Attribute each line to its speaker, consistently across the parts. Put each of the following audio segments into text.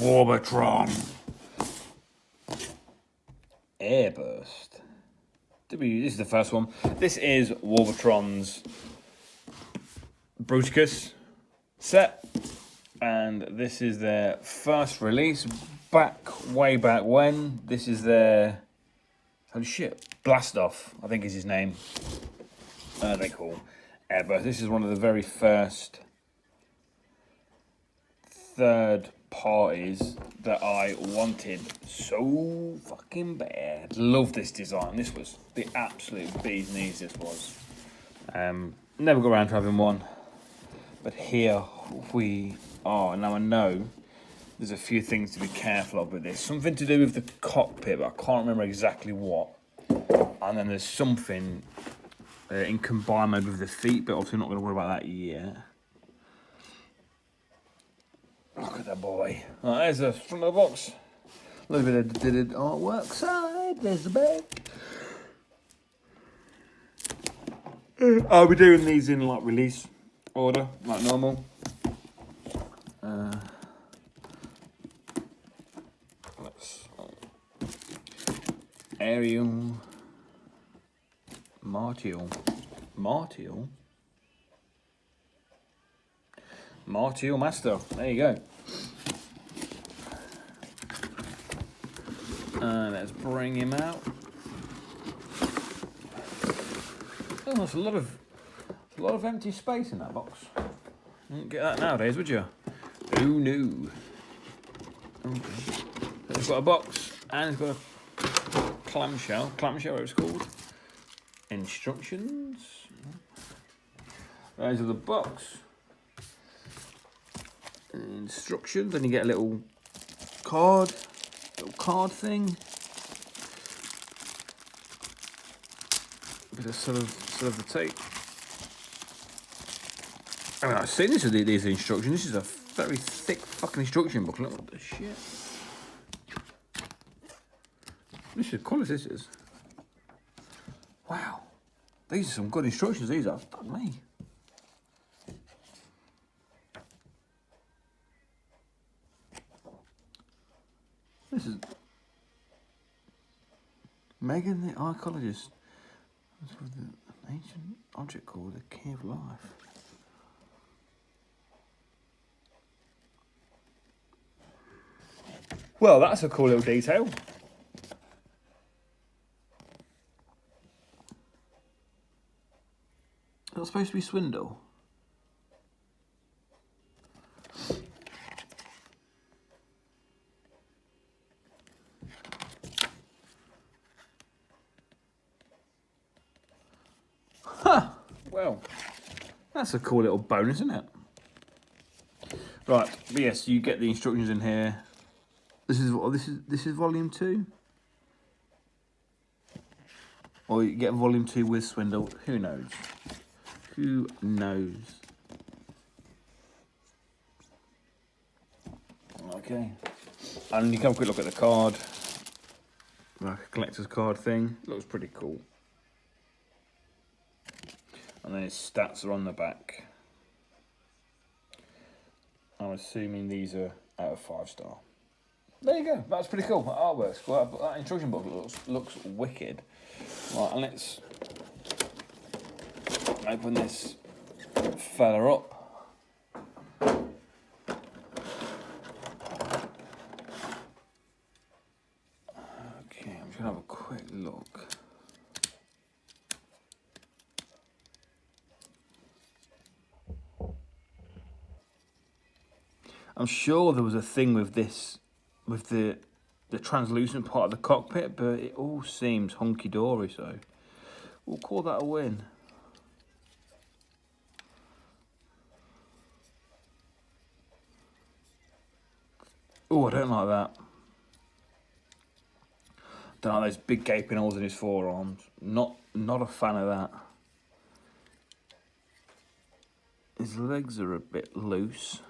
Speaker 1: Warbotron. Airburst. This is the first one. This is Warbotron's Bruticus set. And this is their first release way back when. This is their, holy shit, Blast Off, I think is his name. They call Airburst. This is one of the very first third parties that I wanted so fucking bad. Love this design. This was the absolute bee's knees, this was. Never got around to having one. But here we are. Now I know there's a few things to be careful of with this. Something to do with the cockpit, but I can't remember exactly what. And then there's something in combined mode with the feet, but obviously not going to worry about that yet. Look at that boy. Right, there's the front of the box. A little bit of the artwork side. There's the bag. I'll be doing these in like release order, like normal. Ariel. Martial Master. There you go. Let's bring him out. Oh, there's a lot of empty space in that box. You wouldn't get that nowadays, would you? Oh no. Okay. So it's got a box and it's got a clamshell, whatever it's called. Instructions. Those are the box. Instructions. Then you get a little card thing. A bit of sort of the tape. I mean, I've seen these instructions. This is a very thick fucking instruction booklet. What the shit? This is cool as this is. Wow. These are some good instructions, these are. Fuck me. This is Megan the archaeologist. That's with an ancient object called the Key of Life. Well, that's a cool little detail. That's supposed to be Swindle. Huh. Well, that's a cool little bonus, isn't it? Right. But yes, you get the instructions in here. This is volume 2. Or you get volume 2 with Swindle. Who knows? Who knows? Okay. And you can have a quick look at the card. Like a collector's card thing. Looks pretty cool. And then his stats are on the back. I'm assuming these are out of 5-star. There you go. That's pretty cool. That artwork's cool. That instruction book looks wicked. Right, and let's open this fella up. Okay, I'm just gonna have a quick look. I'm sure there was a thing with this, with the translucent part of the cockpit, but it all seems hunky-dory, so we'll call that a win. Oh, I don't like that. Don't like those big gaping holes in his forearms. Not a fan of that. His legs are a bit loose.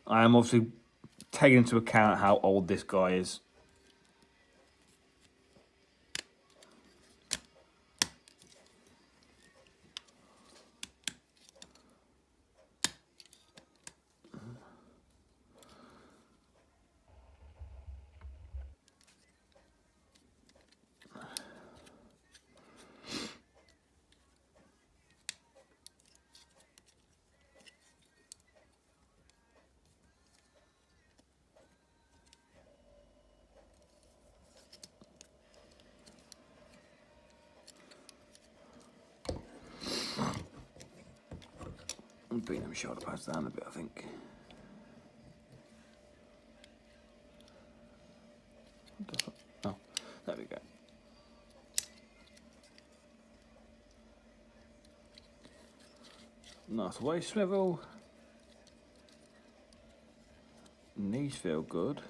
Speaker 1: I am obviously taking into account how old this guy is. I'm bringing them shoulder pads down a bit, I think. Oh, there we go. Nice waist swivel. Knees feel good.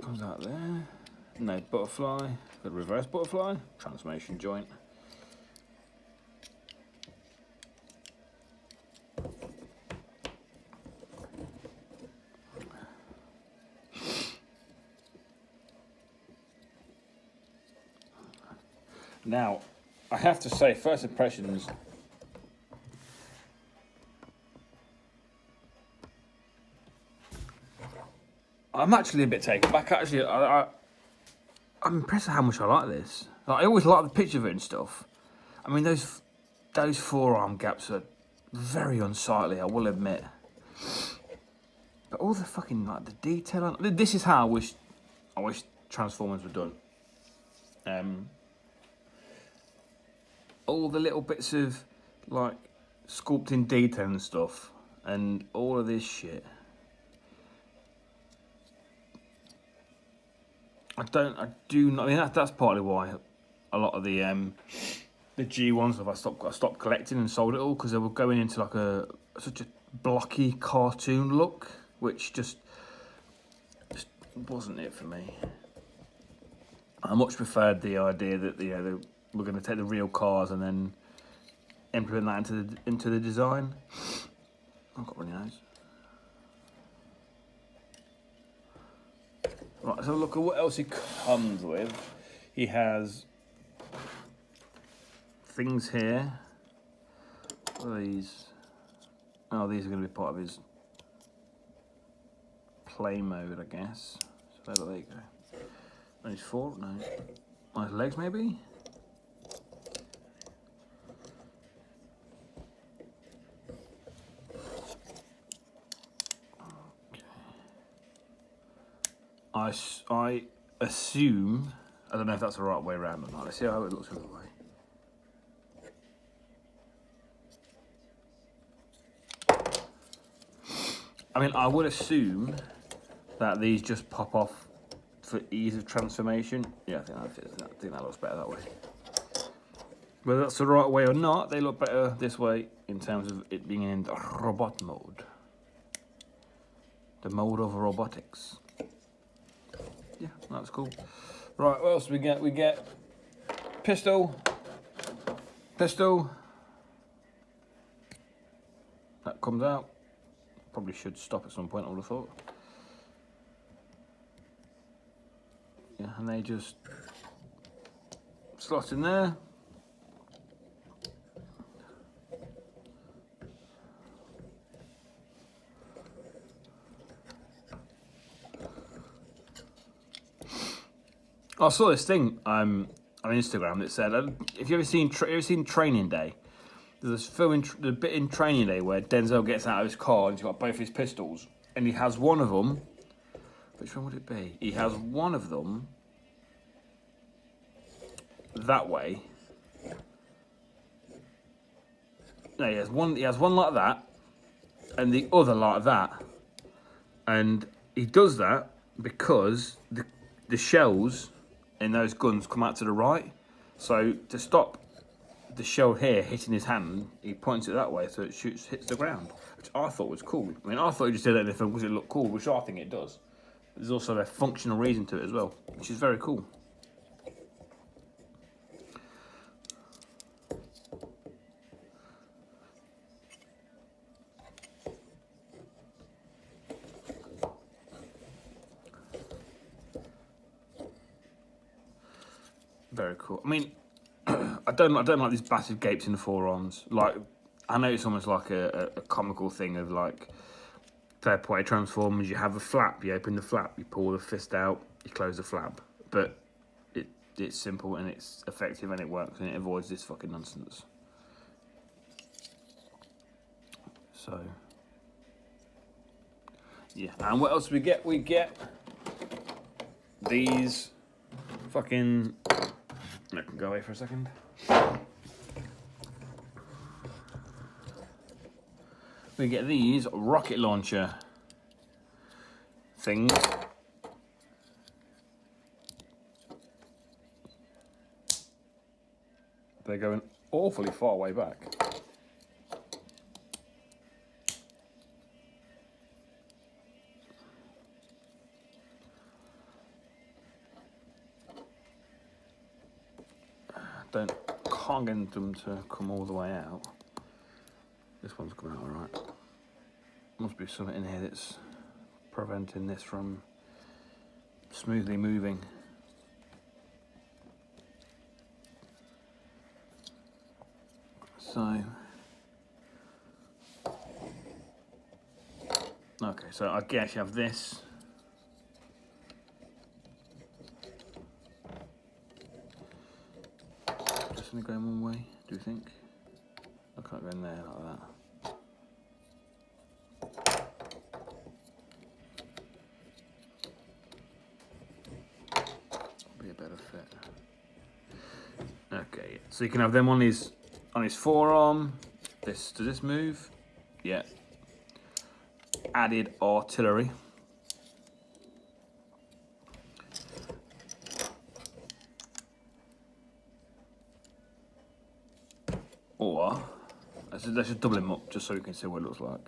Speaker 1: Comes out there. No butterfly. Got a reverse butterfly. Transformation joint. Now, I have to say, first impressions. I'm actually a bit taken back. Actually, I'm impressed at how much I like this. Like, I always like the picture of it and stuff. I mean, those forearm gaps are very unsightly, I will admit. But all the fucking like the detail on this is how I wish Transformers were done. All the little bits of like sculpting detail and stuff, and all of this shit. I mean, that's partly why a lot of the G1 stuff I stopped collecting and sold it all, because they were going into like such a blocky cartoon look, which just wasn't it for me. I much preferred the idea that we're going to take the real cars and then implement that into the design. I've got runny nose. Right, so look at what else he comes with. He has things here. What are these? Oh, these are going to be part of his play mode, I guess. So there you go. And his four, no. On his legs, maybe? I assume, I don't know if that's the right way around or not. Let's see how it looks the other way. I mean, I would assume that these just pop off for ease of transformation. Yeah, I think that looks better that way. Whether that's the right way or not, they look better this way in terms of it being in the robot mode. The mode of robotics. Yeah, that's cool. Right, what else do we get? We get pistol. That comes out. Probably should stop at some point, I would have thought. Yeah, and they just slot in there. I saw this thing on Instagram that said, "If you ever seen Training Day, there's the bit in Training Day where Denzel gets out of his car and he's got both his pistols, and he has one of them. Which one would it be? He has one of them that way. No, he has one like that, and the other like that, and he does that because the shells in those guns come out to the right. So to stop the shell here hitting his hand, he points it that way so it hits the ground, which I thought was cool. I mean, I thought he just did it in the film because it looked cool, which I think it does. There's also a functional reason to it as well, which is very cool. Very cool. I mean, I don't like these massive gapes in the forearms. Like, I know it's almost like a comical thing of like third-party Transformers. You have a flap, you open the flap, you pull the fist out, you close the flap. But it's simple and it's effective and it works and it avoids this fucking nonsense. So, yeah. And what else do we get? We get these fucking... I can go away for a second. We get these rocket launcher things. They're going awfully far way back. Can't get them to come all the way out. This one's coming out all right. Must be something in here that's preventing this from smoothly moving. So, okay, so I guess you have this. Just only going one way, do you think? I can't go in there like that. Be a better fit. Okay, so you can have them on his forearm. Does this move? Yeah. Added artillery. Or let's just double him up just so you can see what it looks like.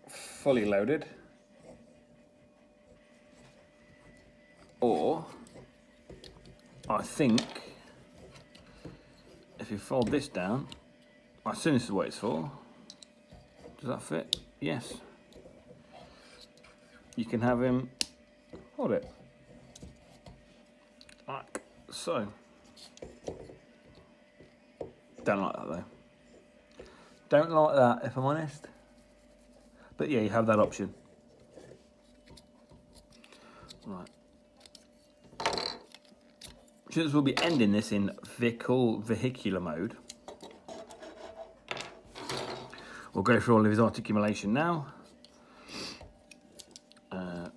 Speaker 1: Fully loaded. Or I think if you fold this down, I assume this is what it's for. Does that fit? Yes. You can have him hold it like so. Don't like that though. Don't like that if I'm honest. But yeah, you have that option. Right. Since we'll be ending this in vehicular mode, we'll go through all of his articulation now.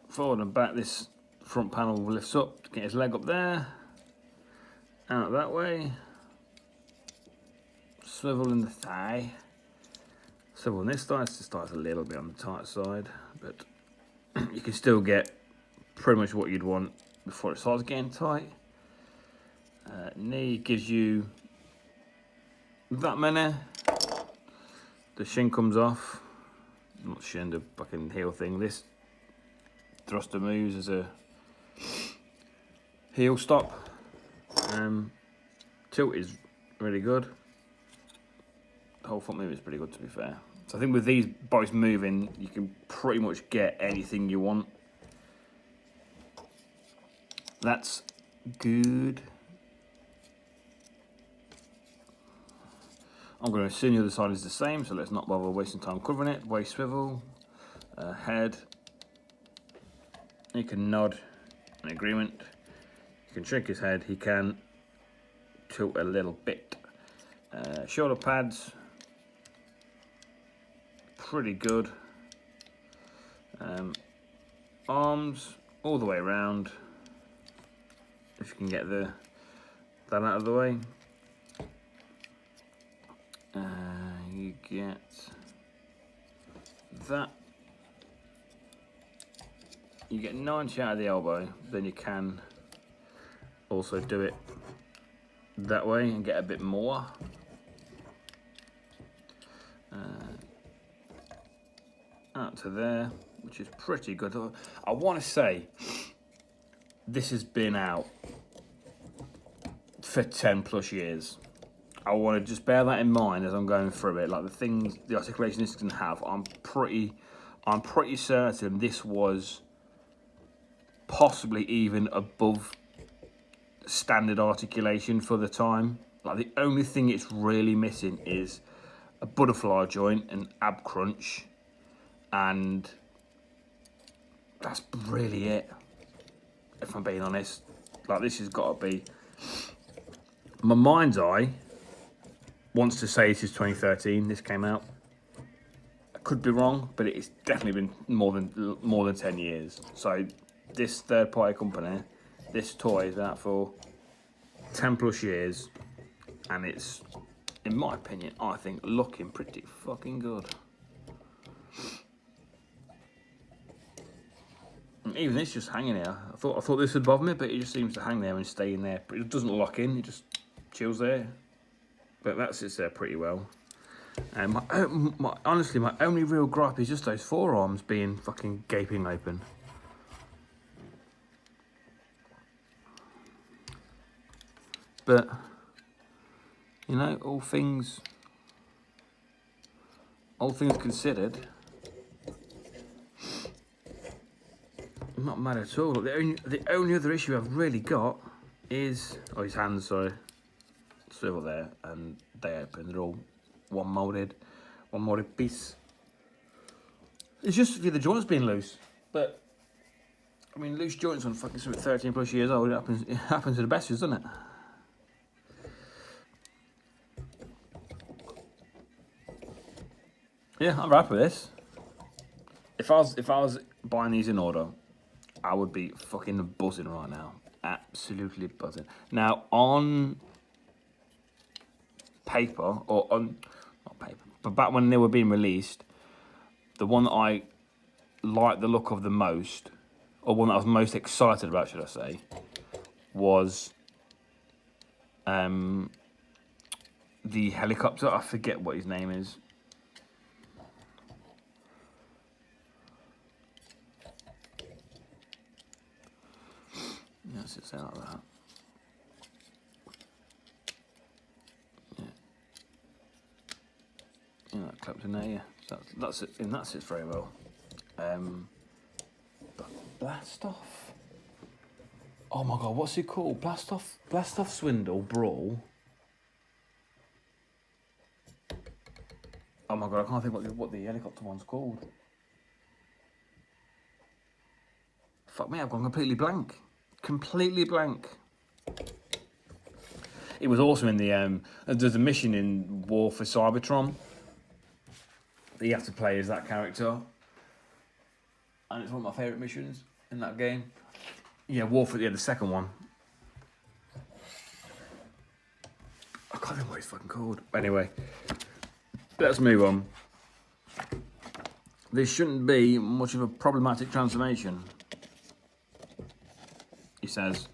Speaker 1: Forward and back, this front panel lifts up to get his leg up there, out that way, swivel in the thigh, swivel in this thigh. This thigh's a little bit on the tight side, but you can still get pretty much what you'd want before it starts getting tight. Knee gives you that many. The shin comes off. Not shin, the fucking heel thing. This thruster moves as a heel stop. Tilt is really good. The whole foot move is pretty good, to be fair. So I think with these both moving, you can pretty much get anything you want. That's good. I'm going to assume the other side is the same, so let's not bother wasting time covering it. Waist swivel, head. He can nod in agreement. You can shrink his head. He can tilt a little bit. Shoulder pads, pretty good. Arms all the way around. If you can get that out of the way. You get that. You get 9 out of the elbow, then you can also do it that way and get a bit more. Out to there, which is pretty good. I want to say this has been out for 10 plus years. I want to just bear that in mind as I'm going through it. Like the articulation this can have, I'm pretty certain this was possibly even above standard articulation for the time. Like the only thing it's really missing is a butterfly joint, an ab crunch, and that's really it. If I'm being honest, like this has got to be. My mind's eye wants to say this is 2013. This came out. I could be wrong, but it's definitely been more than 10 years. So this third-party company, this toy is out for 10 plus years, and it's, in my opinion, I think looking pretty fucking good. And even this just hanging here. I thought this would bother me, but it just seems to hang there and stay in there. But it doesn't lock in. It just chills there. But that sits there pretty well. And honestly, my only real gripe is just those forearms being fucking gaping open. But you know, all things considered, I'm not mad at all. The only other issue I've really got is his hands. Sorry, still there, and they open. They're all one molded piece. It's just the joints being loose, but I mean, loose joints on fucking something 13 plus years old. It happens to the best, doesn't it? Yeah, I'm happy with this. If I was buying these in order, I would be fucking buzzing right now. Absolutely buzzing. Now on paper, or on not paper, but back when they were being released, the one that I liked the look of the most, or one that I was most excited about, should I say, was the helicopter. I forget what his name is. Yeah, it sits there like that. Yeah. Yeah, that clips in there, yeah. So that's it, and that sits very well. But Blast Off. Oh my god, what's it called? Blast Off Swindle Brawl. Oh my god, I can't think what the helicopter one's called. Fuck me, I've gone completely blank. Completely blank. It was awesome in the there's a mission in War for Cybertron that you have to play as that character, and it's one of my favourite missions in that game. Yeah, the second one. I can't remember what it's fucking called. Anyway, let's move on. This shouldn't be much of a problematic transformation, he says,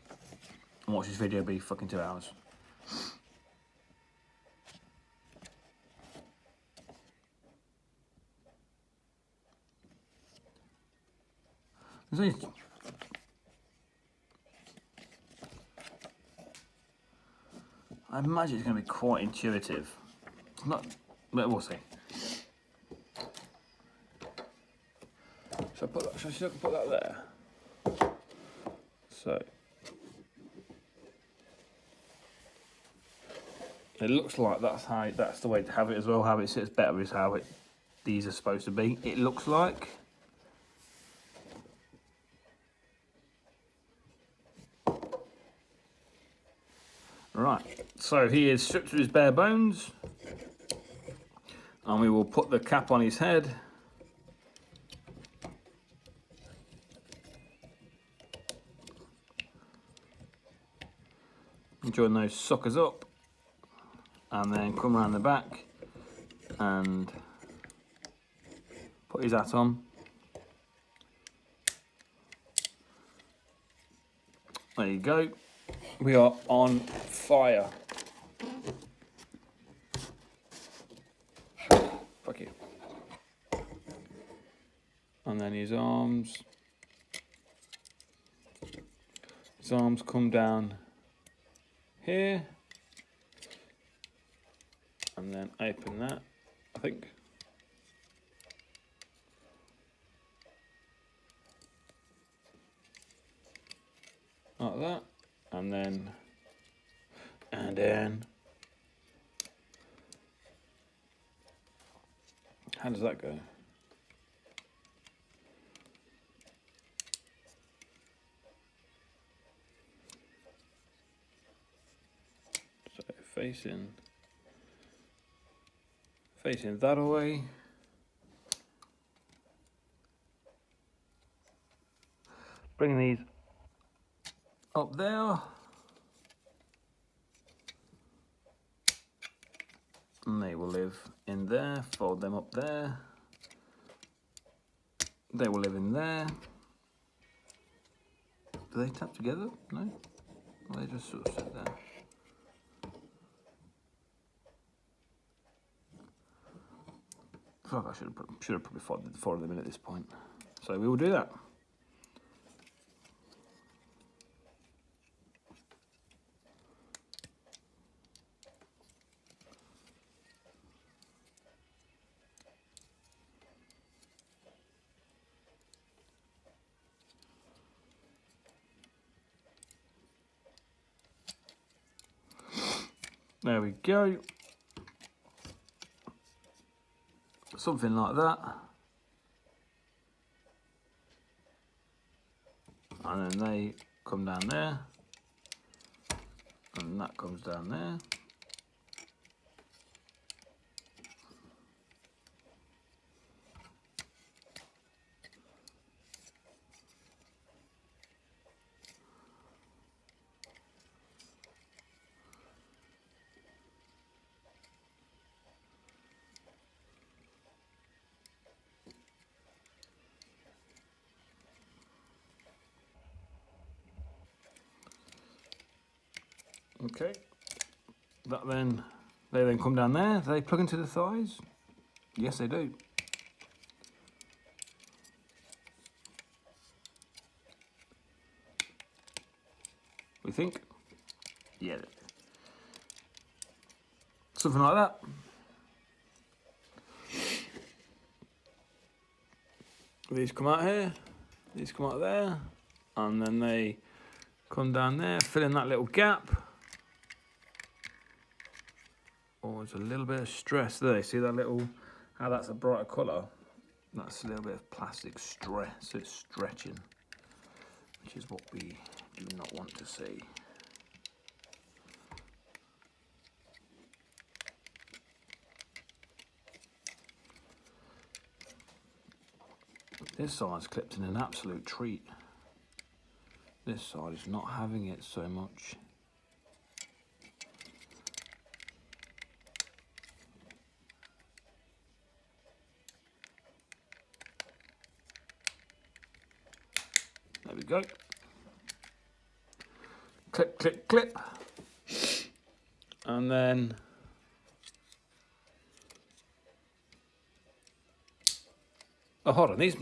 Speaker 1: and watch this video be fucking 2 hours. I imagine it's going to be quite intuitive. It's not, but we'll see. Should I put that there? So it looks like that's the way to have it as well. How it sits better is how these are supposed to be. It looks like. Right, so he is stripped to his bare bones, and we will put the cap on his head. Join those suckers up, and then come around the back and put his hat on. There you go. We are on fire. Fuck you. And then his arms. His arms come down here. And then open that, I think. Like that. And then how does that go? facing that away. Bring these up there. And they will live in there. Fold them up there. They will live in there. Do they tap together? No? Or they just sort of sit there? I feel like I should have probably folded them in at this point. So we will do that. There we go. Something like that. And then they come down there. And that comes down there. Okay, they then come down there. Do they plug into the thighs? Yes, they do. We think? Yeah. Something like that. These come out here, these come out there, and then they come down there, fill in that little gap. Oh, there's a little bit of stress there. See that little, how that's a brighter colour? That's a little bit of plastic stress, so it's stretching, which is what we do not want to see. This side's clipped in an absolute treat. This side is not having it so much. There we go. Clip, clip, clip. And then oh, hold on, these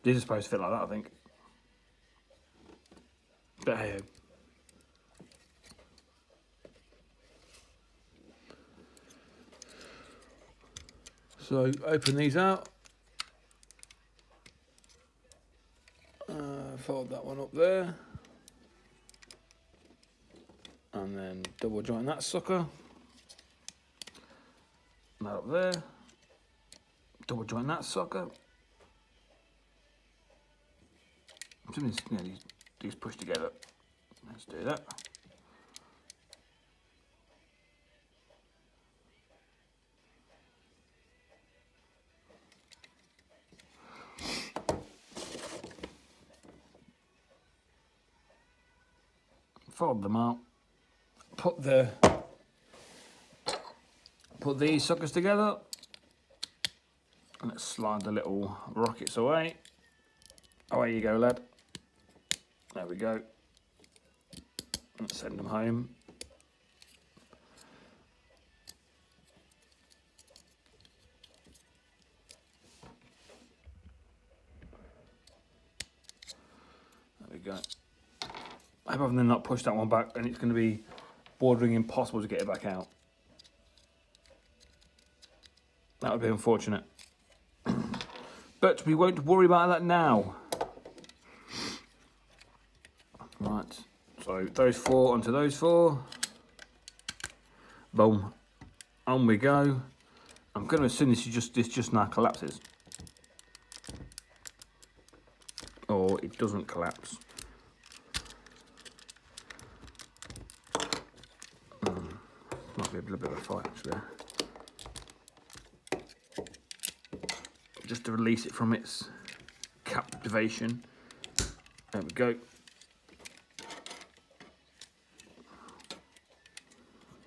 Speaker 1: are supposed to fit like that, I think. But hey. So open these out. Fold that one up there. And then double joint that sucker. That up there. Double joint that sucker. These push together. Let's do that. Fold them out. Put these suckers together. And let's slide the little rockets away. Away you go, lad. There we go. Let's send them home. There we go. I hope I've not pushed that one back, and it's going to be bordering impossible to get it back out. That would be unfortunate. But we won't worry about that now. Right, so those four onto those four. Boom. On we go. I'm going to assume this just now collapses. Or it doesn't collapse. Might be a little bit of a fight actually. Just to release it from its captivation. There we go.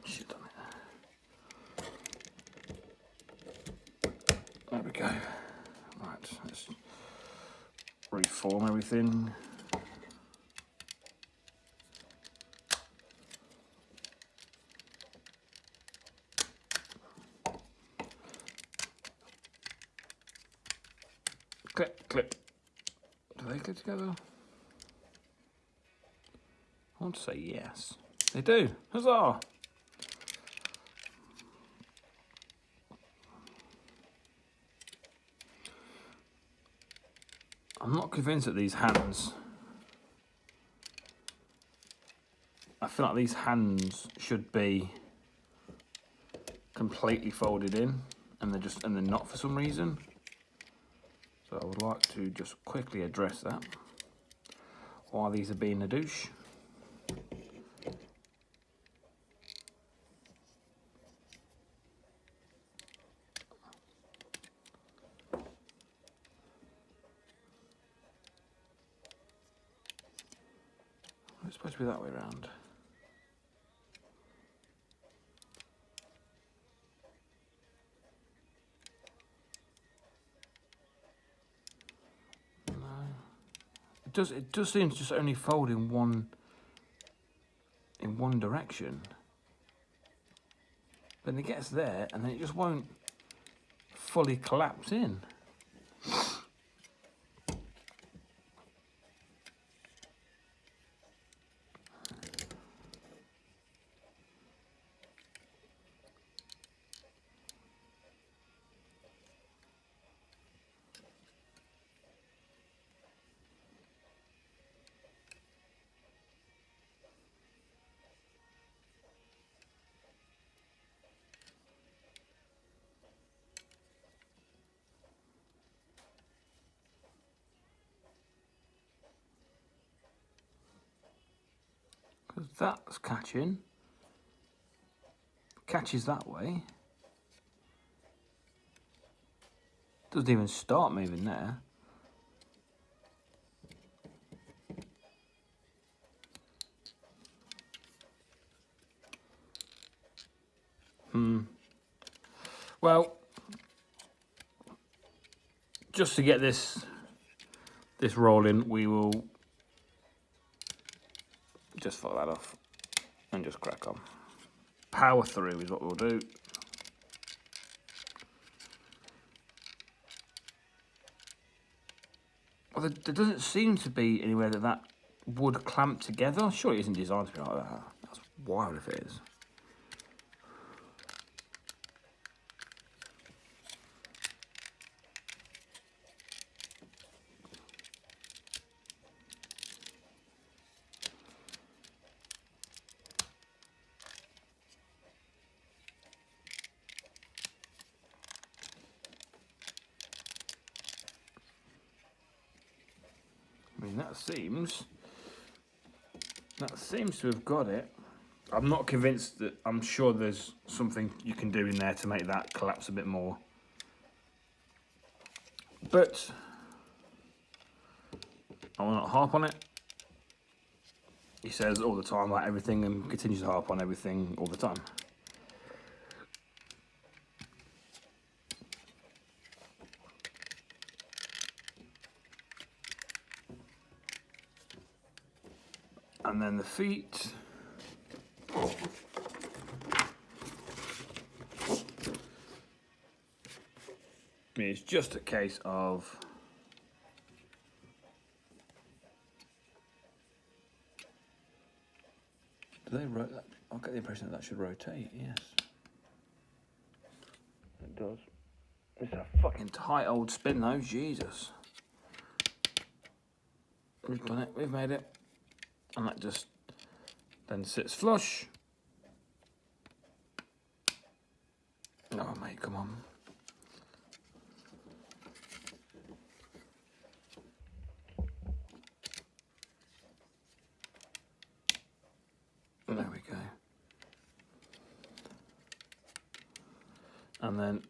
Speaker 1: Shit on it. There we go. Right, let's reform everything. Clip, clip. Do they clip together? I want to say yes. They do. Huzzah! I'm not convinced that these hands... I feel like these hands should be completely folded in, and they're not for some reason. So I would like to just quickly address that while these are being a douche. It's supposed to be that way around. It does seem to just only fold in one direction. Then it gets there and then it just won't fully collapse in. Because that's catches that way. Doesn't even start moving there. Well, just to get this rolling, we will just follow that off and just crack on. Power through is what we'll do. Well, there doesn't seem to be anywhere that would clamp together. Surely it isn't designed to be like that. That's wild if it is. I mean, that seems to have got it. I'm not convinced that, I'm sure there's something you can do in there to make that collapse a bit more. But I will not harp on it. He says all the time about everything and continues to harp on everything all the time. And then the feet. It's just a case of do they rotate? I get the impression that should rotate, yes. It does. It's a fucking tight old spin though, Jesus. We've done it, we've made it. And that just then sits flush. Oh mate, come on. There we go. And then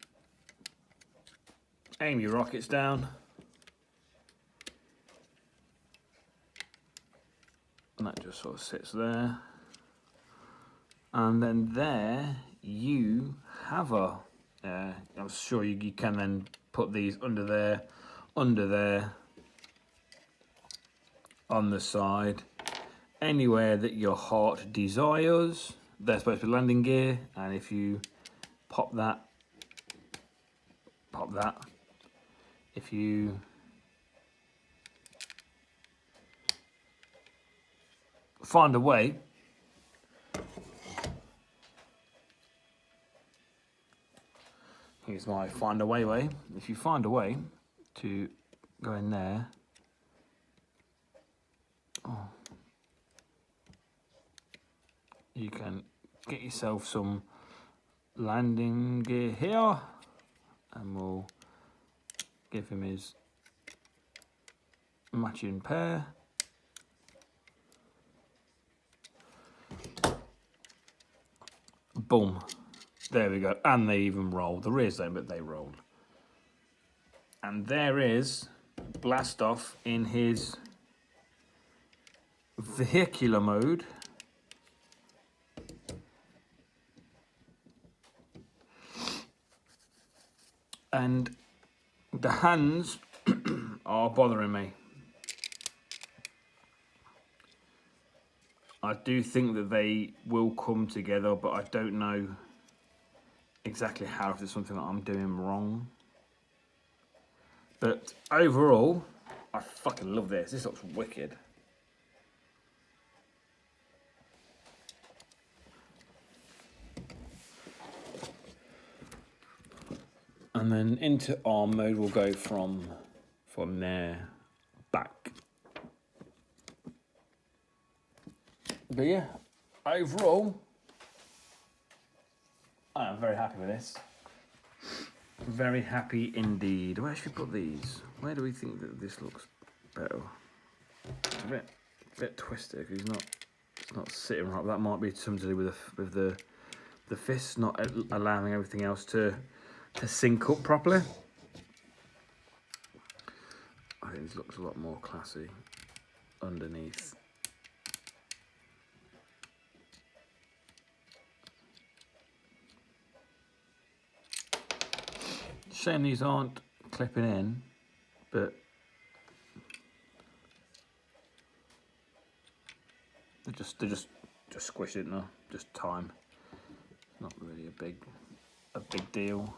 Speaker 1: aim your rockets down. And that just sort of sits there. And then there you have a, I'm sure you can then put these under there, on the side, anywhere that your heart desires. They're supposed to be landing gear, and if you pop that, if you find a way, here's my find a way. If you find a way to go in there, you can get yourself some landing gear here, and we'll give him his matching pair. Boom. There we go. And they even rolled. The rears don't, but they rolled. And there is Blast Off in his vehicular mode. And the hands are bothering me. I do think that they will come together, but I don't know exactly how, if it's something that I'm doing wrong. But overall, I fucking love this. This looks wicked. And then into arm mode, we'll go from there back. But yeah, overall, I am very happy with this. Very happy indeed. Where should we put these? Where do we think that this looks better? It's a bit twisted because it's not sitting right. That might be something to do with the fists not allowing everything else to sync up properly. I think this looks a lot more classy underneath. Shame these aren't clipping in, but they're just squished it now. Just time. Not really a big deal.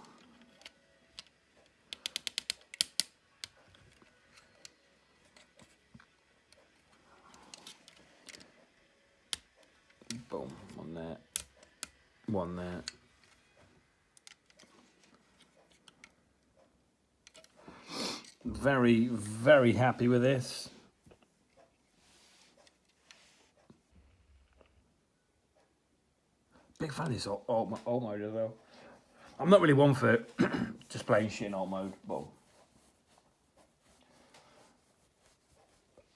Speaker 1: Boom, one there. Very, very happy with this. Big fan of this alt mode as well. I'm not really one for just playing shit in alt mode, well,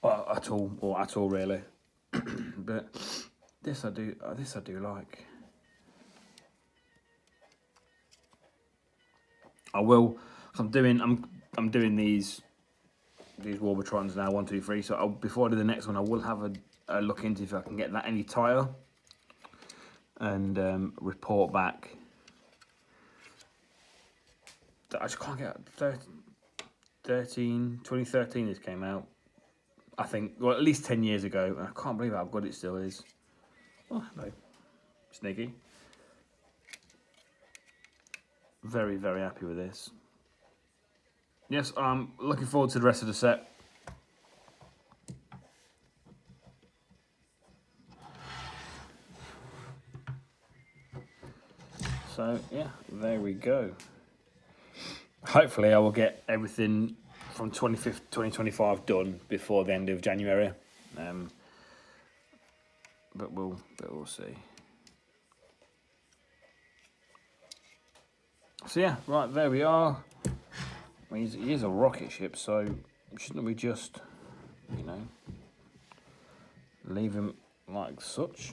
Speaker 1: at all really. But this I do like. I will. I'm doing these Warbotrons now, 1, 2, 3. So before I do the next one, I will have a look into if I can get that any tighter and report back. I just can't get 2013 this came out. I think, well, at least 10 years ago. And I can't believe how good it still is. Oh, hello, Sniggy. Very, very happy with this. Yes, I'm looking forward to the rest of the set. So, yeah, there we go. Hopefully I will get everything from 2025 done before the end of January. But we'll see. So yeah, right, there we are. I mean, he is a rocket ship, so shouldn't we just, you know, leave him like such?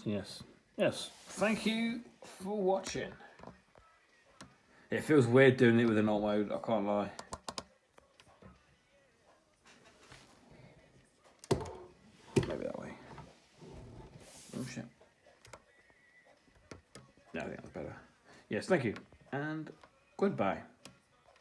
Speaker 1: Yes. Yes. Thank you for watching. It feels weird doing it with an alt mode, I can't lie. Maybe that way. Oh shit. No, I think that's better. Yes, thank you. And goodbye.